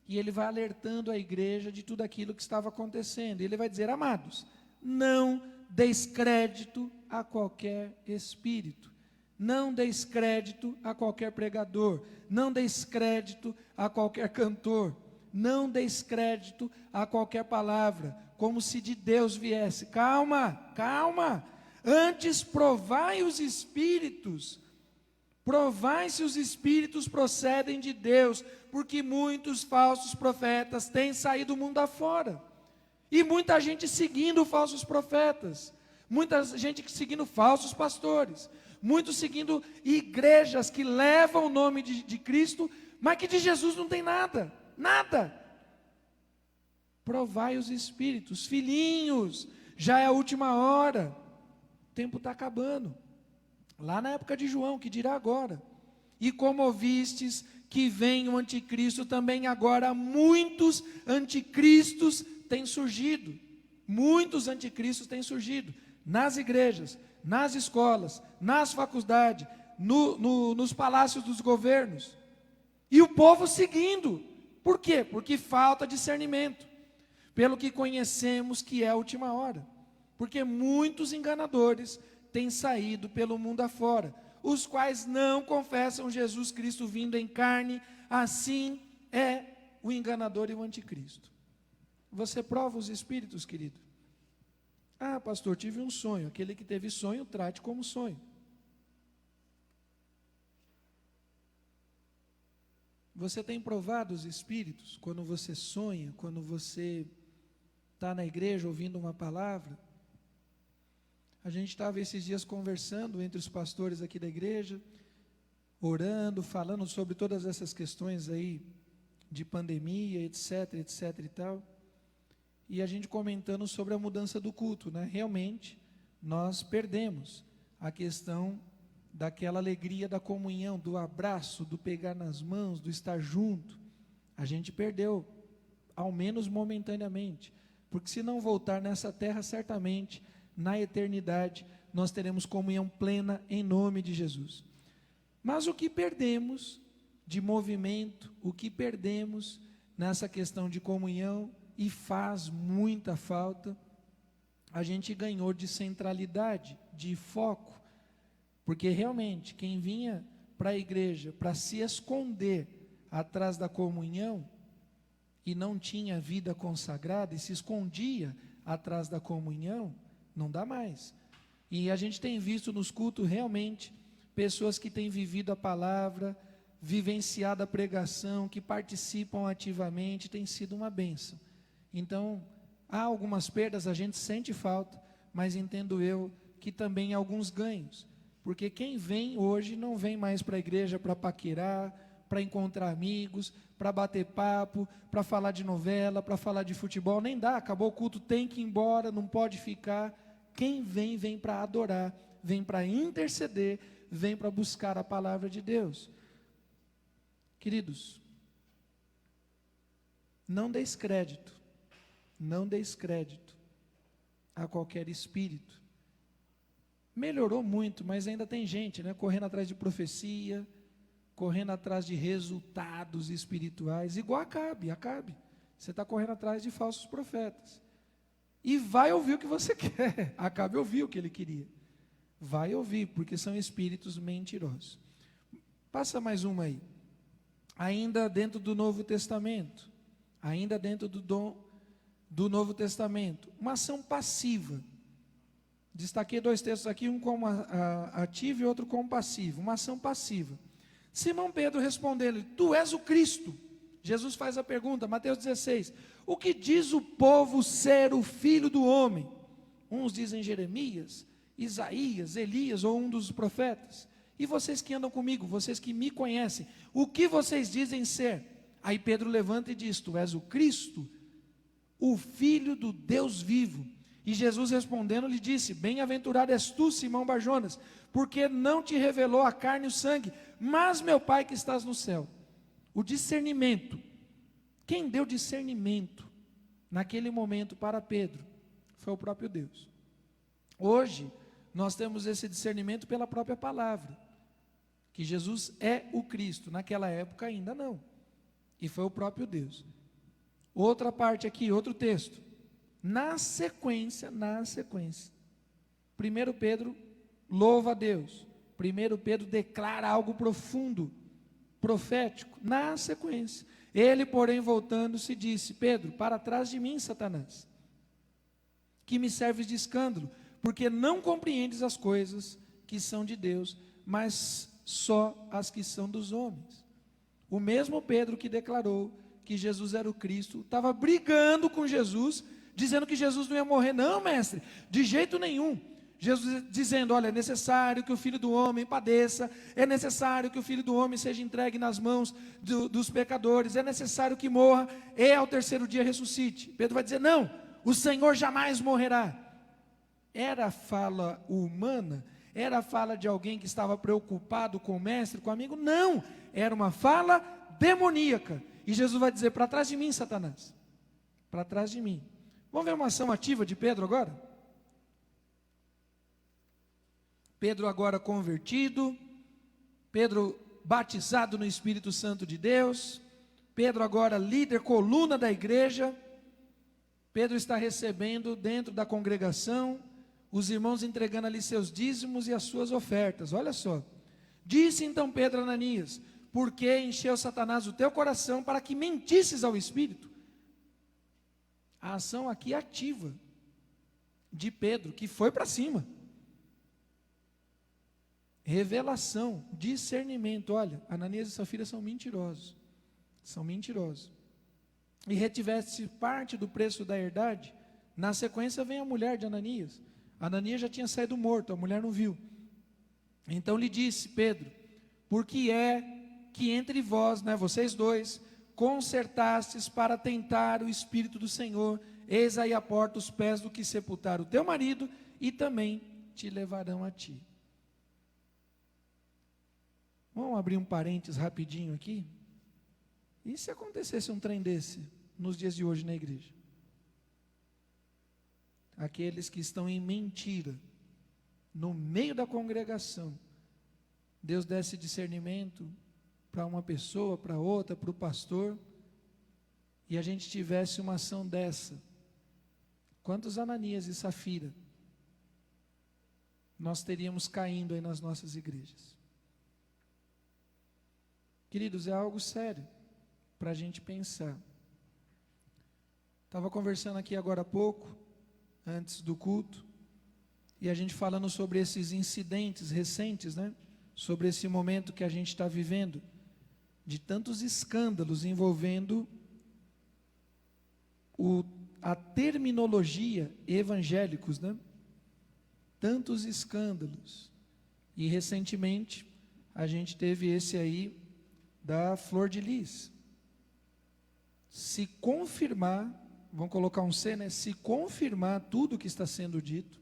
e ele vai alertando a igreja de tudo aquilo que estava acontecendo. Ele vai dizer: amados, não deis crédito a qualquer espírito, não deis crédito a qualquer pregador, não deis crédito a qualquer cantor, não deis crédito a qualquer palavra, como se de Deus viesse. Calma, antes provai os espíritos, provai se os espíritos procedem de Deus, porque muitos falsos profetas têm saído do mundo afora, e muita gente seguindo falsos profetas, muita gente seguindo falsos pastores, muitos seguindo igrejas que levam o nome de Cristo, mas que de Jesus não tem nada. Provai os espíritos. Filhinhos, já é a última hora, o tempo está acabando. Lá na época de João, que dirá agora: e como ouvistes que vem o anticristo, também agora muitos anticristos têm surgido. Muitos anticristos têm surgido nas igrejas, nas escolas, nas faculdades, nos palácios dos governos, e o povo seguindo. Por quê? Porque falta discernimento, pelo que conhecemos que é a última hora, porque muitos enganadores têm saído pelo mundo afora, os quais não confessam Jesus Cristo vindo em carne. Assim é o enganador e o anticristo. Você prova os espíritos, querido? Pastor, tive um sonho. Aquele que teve sonho, trate como sonho. Você tem provado os espíritos quando você sonha, quando você está na igreja ouvindo uma palavra? A gente estava esses dias conversando entre os pastores aqui da igreja, orando, falando sobre todas essas questões aí de pandemia, etc, etc e tal. E a gente comentando sobre a mudança do culto, né? Realmente, nós perdemos a questão daquela alegria da comunhão, do abraço, do pegar nas mãos, do estar junto. A gente perdeu, ao menos momentaneamente, porque se não voltar nessa terra, certamente, na eternidade, nós teremos comunhão plena em nome de Jesus. Mas o que perdemos de movimento, o que perdemos nessa questão de comunhão, e faz muita falta, a gente ganhou de centralidade, de foco, porque realmente quem vinha para a igreja para se esconder atrás da comunhão e não tinha vida consagrada e se escondia atrás da comunhão, não dá mais. E a gente tem visto nos cultos realmente pessoas que têm vivido a palavra, vivenciado a pregação, que participam ativamente, tem sido uma bênção. Então, há algumas perdas, a gente sente falta, mas entendo eu que também há alguns ganhos, porque quem vem hoje não vem mais para a igreja para paquerar, para encontrar amigos, para bater papo, para falar de novela, para falar de futebol, nem dá, acabou o culto, tem que ir embora, não pode ficar. Quem vem, vem para adorar, vem para interceder, vem para buscar a palavra de Deus. Queridos, não deis crédito a qualquer espírito. Melhorou muito, mas ainda tem gente, né, correndo atrás de profecia, correndo atrás de resultados espirituais, igual Acabe. Você está correndo atrás de falsos profetas. E vai ouvir o que você quer. Acabe ouviu o que ele queria. Vai ouvir, porque são espíritos mentirosos. Passa mais uma aí. Ainda dentro do Novo Testamento. Ainda dentro do Novo Testamento. Uma ação passiva. Destaquei 2 textos aqui, um como ativo e outro como passivo. Uma ação passiva. Simão Pedro respondeu-lhe: Tu és o Cristo. Jesus faz a pergunta, Mateus 16. O que diz o povo ser o Filho do Homem? Uns dizem Jeremias, Isaías, Elias ou um dos profetas. E vocês que andam comigo, vocês que me conhecem, o que vocês dizem ser? Aí Pedro levanta e diz: Tu és o Cristo, o Filho do Deus vivo. E Jesus respondendo lhe disse: Bem-aventurado és tu, Simão Barjonas, porque não te revelou a carne e o sangue, mas meu Pai que estás no céu. O discernimento, quem deu discernimento naquele momento para Pedro? Foi o próprio Deus. Hoje, nós temos esse discernimento pela própria palavra, que Jesus é o Cristo, naquela época ainda não, e foi o próprio Deus. Outra parte aqui, outro texto, na sequência, 1 Pedro louva a Deus, 1 Pedro declara algo profundo, profético, na sequência. Ele, porém, voltando-se, disse: Pedro, para trás de mim, Satanás, que me serves de escândalo, porque não compreendes as coisas que são de Deus, mas só as que são dos homens. O mesmo Pedro que declarou que Jesus era o Cristo, estava brigando com Jesus, dizendo que Jesus não ia morrer. Não, mestre, de jeito nenhum. Jesus dizendo: olha, é necessário que o Filho do Homem padeça, é necessário que o Filho do Homem seja entregue nas mãos dos pecadores, é necessário que morra e ao terceiro dia ressuscite. Pedro vai dizer: não, o Senhor jamais morrerá. Era a fala humana? Era a fala de alguém que estava preocupado com o mestre, com o amigo? Não, era uma fala demoníaca. E Jesus vai dizer: para trás de mim, Satanás, para trás de mim. Vamos ver uma ação ativa de Pedro agora? Pedro agora convertido, Pedro batizado no Espírito Santo de Deus, Pedro agora líder, coluna da igreja. Pedro está recebendo dentro da congregação, os irmãos entregando ali seus dízimos e as suas ofertas. Olha só, disse então Pedro a Ananias: por que encheu Satanás o teu coração para que mentisses ao Espírito? A ação aqui ativa de Pedro, que foi para cima. Revelação, discernimento. Olha, Ananias e Safira são mentirosos. E retiveste parte do preço da herdade. Na sequência vem a mulher de Ananias. Ananias já tinha saído morto, a mulher não viu. Então lhe disse Pedro: por que é que entre vós, vocês dois, concertastes para tentar o Espírito do Senhor? Eis aí a porta os pés do que sepultaram o teu marido, e também te levarão a ti. Vamos abrir um parênteses rapidinho aqui. E se acontecesse um trem desse nos dias de hoje na igreja? Aqueles que estão em mentira, no meio da congregação, Deus desse discernimento para uma pessoa, para outra, para o pastor, e a gente tivesse uma ação dessa. Quantos Ananias e Safira nós teríamos caindo aí nas nossas igrejas? Queridos, é algo sério para a gente pensar. Estava conversando aqui agora há pouco, antes do culto, e a gente falando sobre esses incidentes recentes, sobre esse momento que a gente está vivendo, de tantos escândalos envolvendo a terminologia evangélicos, tantos escândalos. E recentemente a gente teve esse aí da Flor de Lis. Se confirmar, vamos colocar um C, se confirmar tudo o que está sendo dito,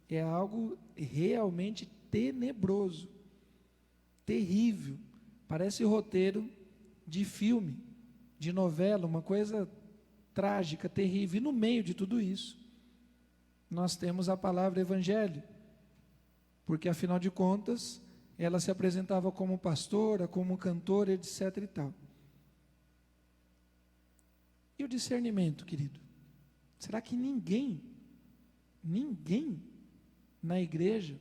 é algo realmente tenebroso, terrível, parece roteiro de filme, de novela, uma coisa trágica, terrível. E no meio de tudo isso, nós temos a palavra evangelho, porque afinal de contas, ela se apresentava como pastora, como cantora, etc e tal. E o discernimento, querido? Será que ninguém na igreja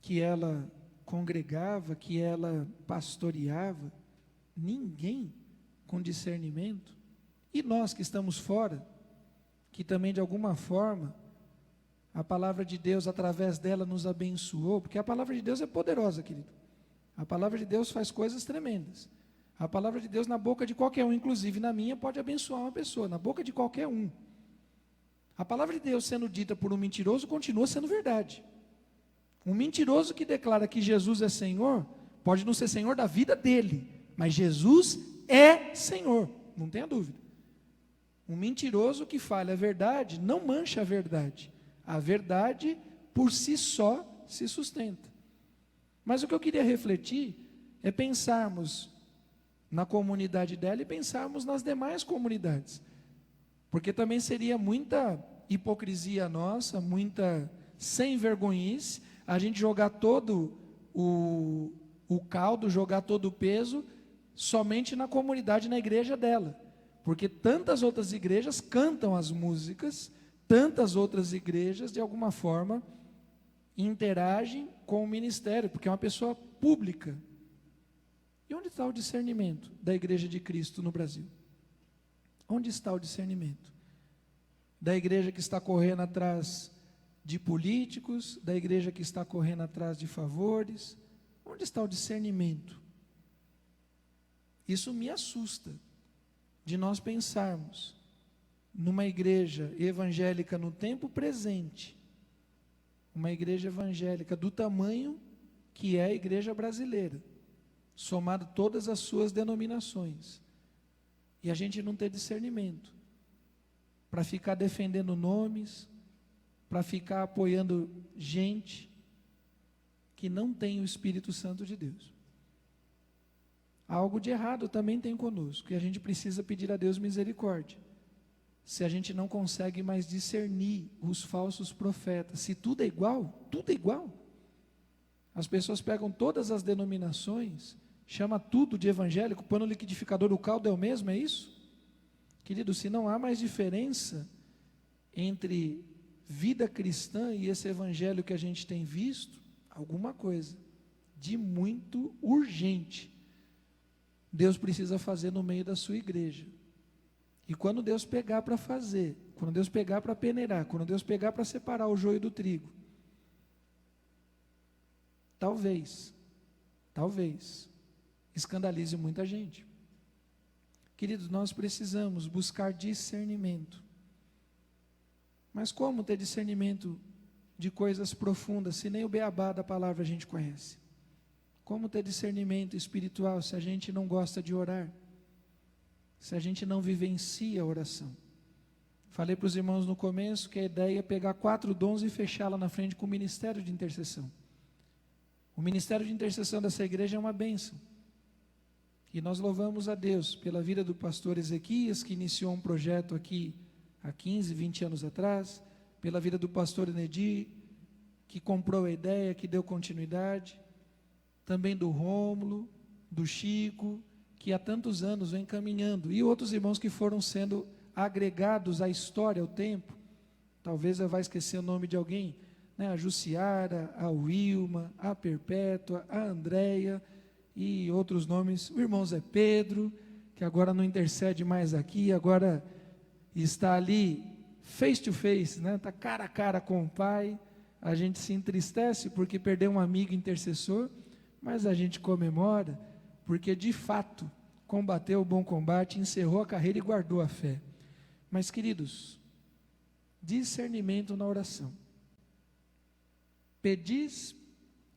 que ela congregava, que ela pastoreava, ninguém com discernimento? E nós que estamos fora, que também de alguma forma a palavra de Deus através dela nos abençoou, porque a palavra de Deus é poderosa, querido. A palavra de Deus faz coisas tremendas. A palavra de Deus na boca de qualquer um, inclusive na minha, pode abençoar uma pessoa, na boca de qualquer um. A palavra de Deus sendo dita por um mentiroso continua sendo verdade. Um mentiroso que declara que Jesus é Senhor, pode não ser Senhor da vida dele, mas Jesus é Senhor, não tenha dúvida. Um mentiroso que fala a verdade, não mancha a verdade. A verdade por si só se sustenta. Mas o que eu queria refletir é pensarmos na comunidade dela e pensarmos nas demais comunidades. Porque também seria muita hipocrisia nossa, muita sem vergonhice, a gente jogar todo o caldo, jogar todo o peso somente na comunidade, na igreja dela. Porque tantas outras igrejas cantam as músicas, tantas outras igrejas, de alguma forma, interagem com o ministério, porque é uma pessoa pública. E onde está o discernimento da Igreja de Cristo no Brasil? Onde está o discernimento? Da igreja que está correndo atrás de políticos, da igreja que está correndo atrás de favores? Onde está o discernimento? Isso me assusta, de nós pensarmos numa igreja evangélica no tempo presente, uma igreja evangélica do tamanho que é a igreja brasileira, somado todas as suas denominações, e a gente não ter discernimento, para ficar defendendo nomes, para ficar apoiando gente que não tem o Espírito Santo de Deus. Algo de errado também tem conosco, e a gente precisa pedir a Deus misericórdia. Se a gente não consegue mais discernir os falsos profetas, se tudo é igual, as pessoas pegam todas as denominações, chama tudo de evangélico, põe no liquidificador, o caldo é o mesmo, é isso? Querido, se não há mais diferença entre vida cristã e esse evangelho que a gente tem visto, alguma coisa de muito urgente Deus precisa fazer no meio da sua igreja. E quando Deus pegar para fazer, quando Deus pegar para peneirar, quando Deus pegar para separar o joio do trigo, talvez, escandalize muita gente. Queridos, nós precisamos buscar discernimento. Mas como ter discernimento de coisas profundas, se nem o beabá da palavra a gente conhece? Como ter discernimento espiritual se a gente não gosta de orar? Se a gente não vivencia a oração? Falei para os irmãos no começo que a ideia é pegar 4 dons e fechá-la na frente com o ministério de intercessão. O ministério de intercessão dessa igreja é uma bênção. E nós louvamos a Deus pela vida do pastor Ezequias, que iniciou um projeto aqui há 15, 20 anos atrás, pela vida do pastor Enedir, que comprou a ideia, que deu continuidade, também do Rômulo, do Chico, que há tantos anos vem caminhando, e outros irmãos que foram sendo agregados à história, ao tempo. Talvez eu vá esquecer o nome de alguém, né? A Jussiara, a Wilma, a Perpétua, a Andréia e outros nomes. O irmão Zé Pedro, que agora não intercede mais aqui, agora está ali face to face, né? Está cara a cara com o Pai. A gente se entristece porque perdeu um amigo intercessor, mas a gente comemora porque de fato combateu o bom combate, encerrou a carreira e guardou a fé. Mas queridos, discernimento na oração. Pedis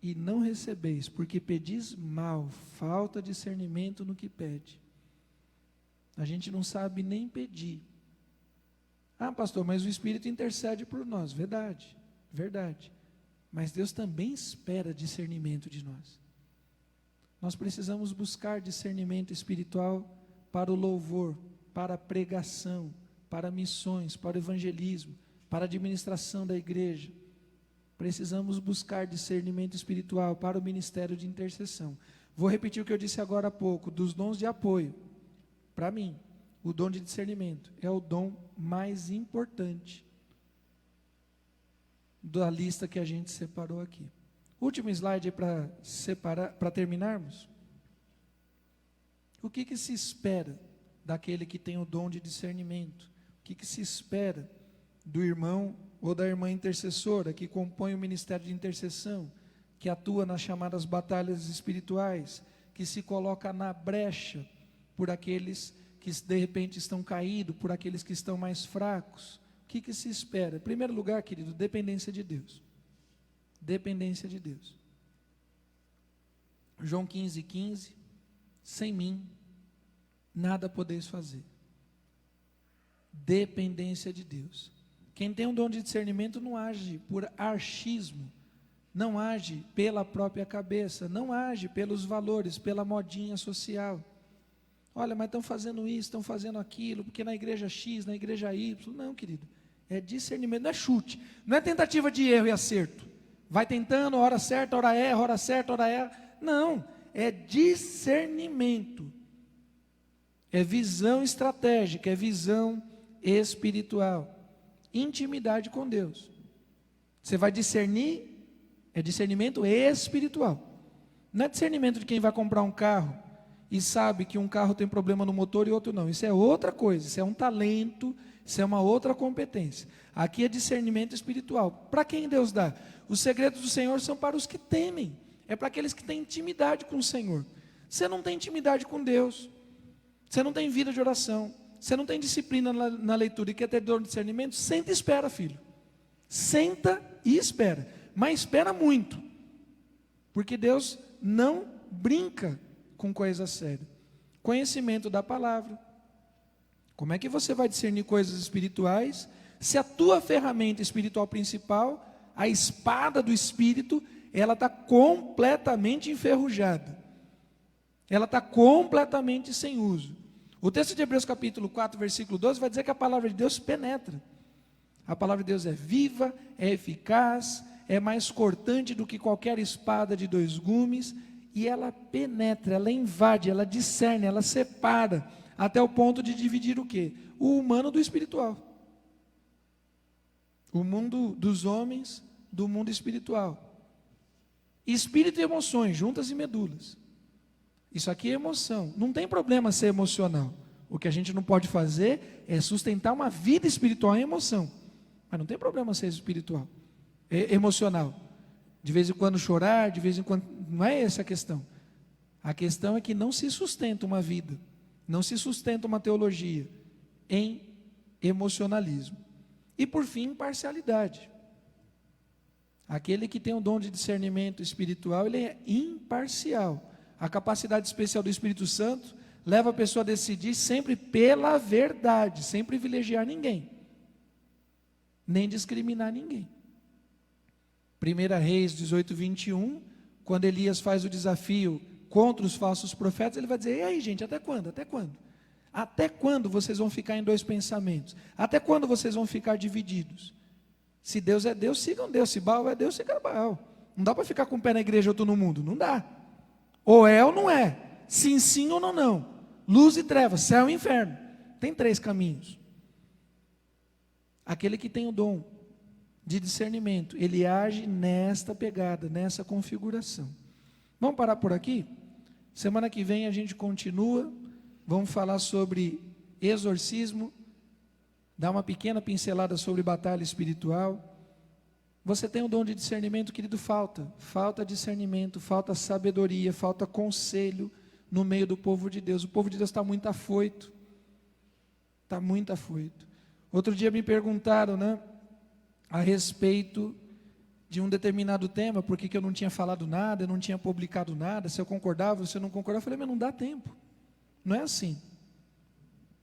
e não recebeis, porque pedis mal, falta discernimento no que pede. A gente não sabe nem pedir. Ah, pastor, mas o Espírito intercede por nós. Verdade, verdade. Mas Deus também espera discernimento de nós. Nós precisamos buscar discernimento espiritual para o louvor, para a pregação, para missões, para o evangelismo, para a administração da igreja. Precisamos buscar discernimento espiritual para o ministério de intercessão. Vou repetir o que eu disse agora há pouco, dos dons de apoio. Para mim, o dom de discernimento é o dom mais importante da lista que a gente separou aqui. Último slide para terminarmos. O que se espera daquele que tem o dom de discernimento? O que se espera do irmão ou da irmã intercessora que compõe o ministério de intercessão, que atua nas chamadas batalhas espirituais, que se coloca na brecha por aqueles que de repente estão caídos, por aqueles que estão mais fracos? O que se espera? Em primeiro lugar, querido, dependência de Deus. Dependência de Deus. João 15:15, sem mim nada podeis fazer. Dependência de Deus. Quem tem um dom de discernimento não age por achismo, não age pela própria cabeça, não age pelos valores, pela modinha social. Olha, mas estão fazendo isso, estão fazendo aquilo, porque na igreja X, na igreja Y. Não, querido, é discernimento, não é chute, não é tentativa de erro e acerto. Vai tentando, hora certa, hora erra, hora certa, hora erra. Não, é discernimento. É visão estratégica, é visão espiritual. Intimidade com Deus. Você vai discernir, é discernimento espiritual. Não é discernimento de quem vai comprar um carro e sabe que um carro tem problema no motor e outro não. Isso é outra coisa, isso é um talento, isso é uma outra competência. Aqui é discernimento espiritual. Para quem Deus dá? Os segredos do Senhor são para os que temem. É para aqueles que têm intimidade com o Senhor. Você não tem intimidade com Deus. Você não tem vida de oração. Você não tem disciplina na leitura e quer ter dor de discernimento? Senta e espera, filho. Senta e espera. Mas espera muito. Porque Deus não brinca com coisa séria. Conhecimento da palavra. Como é que você vai discernir coisas espirituais se a tua ferramenta espiritual principal, a espada do Espírito, ela está completamente enferrujada? Ela está completamente sem uso. O texto de Hebreus capítulo 4, versículo 12, vai dizer que a palavra de Deus penetra. A palavra de Deus é viva, é eficaz, é mais cortante do que qualquer espada de 2 gumes, e ela penetra, ela invade, ela discerne, ela separa, até o ponto de dividir o quê? O humano do espiritual. O mundo dos homens do mundo espiritual. Espírito e emoções, juntas e medulas. Isso aqui é emoção. Não tem problema ser emocional. O que a gente não pode fazer é sustentar uma vida espiritual em emoção. Mas não tem problema ser espiritual, emocional. De vez em quando chorar, de vez em quando. Não é essa a questão. A questão é que não se sustenta uma vida, não se sustenta uma teologia em emocionalismo. E por fim, imparcialidade. Aquele que tem o dom de discernimento espiritual, ele é imparcial. A capacidade especial do Espírito Santo leva a pessoa a decidir sempre pela verdade, sem privilegiar ninguém, nem discriminar ninguém. 1 Reis 18, 21, quando Elias faz o desafio contra os falsos profetas, ele vai dizer: e aí, gente, até quando? Até quando? Até quando vocês vão ficar em dois pensamentos? Até quando vocês vão ficar divididos? Se Deus é Deus, sigam Deus. Se Baal é Deus, sigam Baal. Não dá para ficar com um pé na igreja e outro no mundo. Não dá. Ou é ou não é. Sim, sim ou não, não. Luz e trevas, céu e inferno. Tem 3 caminhos. Aquele que tem o dom de discernimento, ele age nesta pegada, nessa configuração. Vamos parar por aqui? Semana que vem a gente continua. Vamos falar sobre exorcismo, dar uma pequena pincelada sobre batalha espiritual. Você tem o dom de discernimento, querido? Falta discernimento, falta sabedoria, falta conselho no meio do povo de Deus. O povo de Deus está muito afoito, está muito afoito. Outro dia me perguntaram, a respeito de um determinado tema, por que eu não tinha falado nada, eu não tinha publicado nada, se eu concordava, se eu não concordava. Eu falei: mas não dá tempo. Não é assim.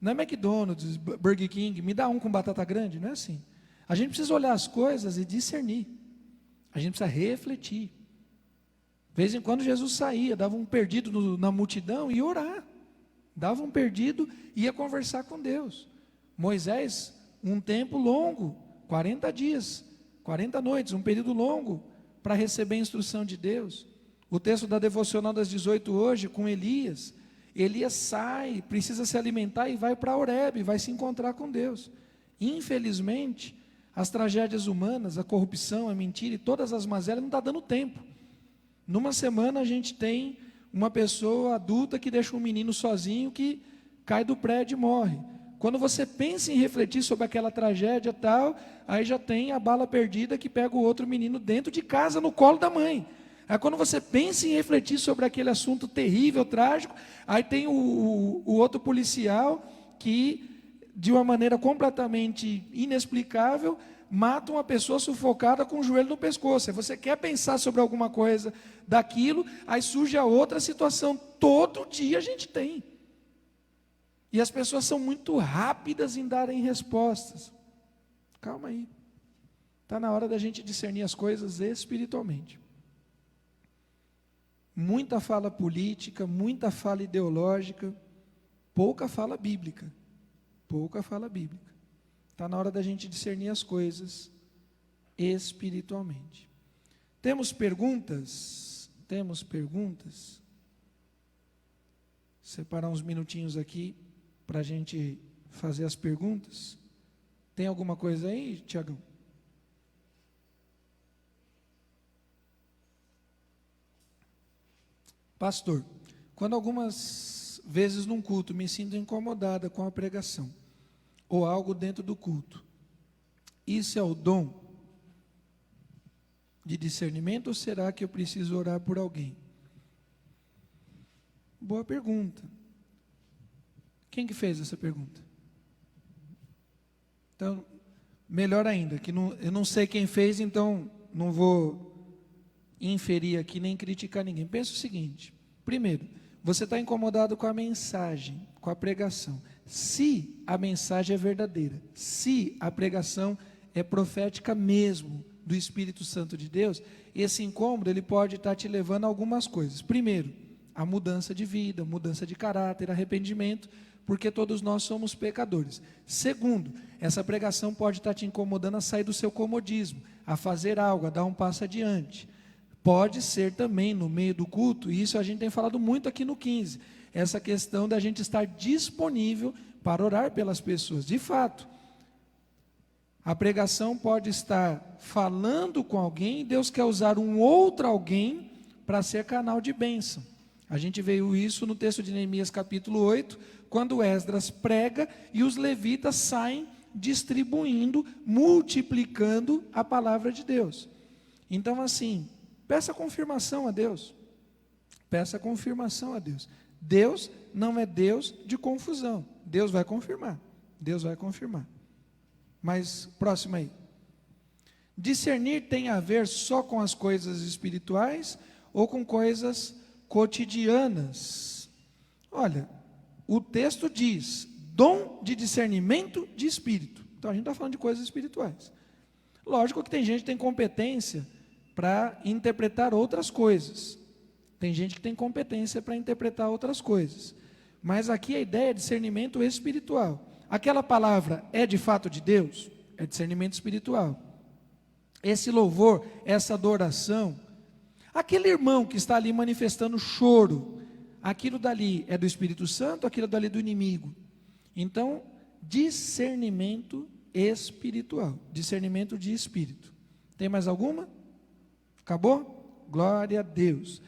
Não é McDonald's, Burger King, me dá um com batata grande, não é assim. A gente precisa olhar as coisas e discernir. A gente precisa refletir. De vez em quando Jesus saía, dava um perdido na multidão e ia orar. Dava um perdido e ia conversar com Deus. Moisés, um tempo longo, 40 dias, 40 noites, um período longo, para receber a instrução de Deus. O texto da devocional das 18 hoje, com Elias sai, precisa se alimentar e vai para Horebe, vai se encontrar com Deus. Infelizmente, as tragédias humanas, a corrupção, a mentira e todas as mazelas não está dando tempo. Numa semana a gente tem uma pessoa adulta que deixa um menino sozinho, que cai do prédio e morre. Quando você pensa em refletir sobre aquela tragédia tal, aí já tem a bala perdida que pega o outro menino dentro de casa, no colo da mãe. Aí quando você pensa em refletir sobre aquele assunto terrível, trágico, aí tem o outro policial que, de uma maneira completamente inexplicável, mata uma pessoa sufocada com o joelho no pescoço. Aí você quer pensar sobre alguma coisa daquilo, aí surge a outra situação. Todo dia a gente tem. E as pessoas são muito rápidas em darem respostas. Calma aí. Está na hora da gente discernir as coisas espiritualmente. Muita fala política, muita fala ideológica, pouca fala bíblica. Pouca fala bíblica. Está na hora da gente discernir as coisas espiritualmente. Temos perguntas? Temos perguntas? Separar uns minutinhos aqui para a gente fazer as perguntas. Tem alguma coisa aí, Tiagão? Pastor, quando algumas vezes num culto me sinto incomodada com a pregação, ou algo dentro do culto, isso é o dom de discernimento, ou será que eu preciso orar por alguém? Boa pergunta. Quem que fez essa pergunta? Então, melhor ainda, que eu não sei quem fez, então não vou inferir aqui nem criticar ninguém. Pensa o seguinte: primeiro, você está incomodado com a mensagem, com a pregação. Se a mensagem é verdadeira, se a pregação é profética mesmo, do Espírito Santo de Deus, esse incômodo ele pode estar te levando a algumas coisas. Primeiro, a mudança de vida, mudança de caráter, arrependimento, porque todos nós somos pecadores. Segundo, essa pregação pode estar te incomodando a sair do seu comodismo, a fazer algo, a dar um passo adiante. Pode ser também no meio do culto, e isso a gente tem falado muito aqui no 15, essa questão da gente estar disponível para orar pelas pessoas. De fato, a pregação pode estar falando com alguém, e Deus quer usar um outro alguém para ser canal de bênção. A gente viu isso no texto de Neemias capítulo 8, quando Esdras prega e os levitas saem distribuindo, multiplicando a palavra de Deus. Então assim, peça confirmação a Deus. Peça confirmação a Deus. Deus não é Deus de confusão. Deus vai confirmar. Deus vai confirmar. Mas, próximo aí. Discernir tem a ver só com as coisas espirituais ou com coisas cotidianas? Olha, o texto diz, dom de discernimento de espírito. Então a gente está falando de coisas espirituais. Lógico que tem gente que tem competência para interpretar outras coisas. Tem gente que tem competência para interpretar outras coisas. Mas aqui a ideia é discernimento espiritual. Aquela palavra é de fato de Deus? É discernimento espiritual. Esse louvor, essa adoração, aquele irmão que está ali manifestando choro, aquilo dali é do Espírito Santo, aquilo dali é do inimigo. Então, discernimento espiritual, discernimento de espírito. Tem mais alguma? Acabou? Glória a Deus.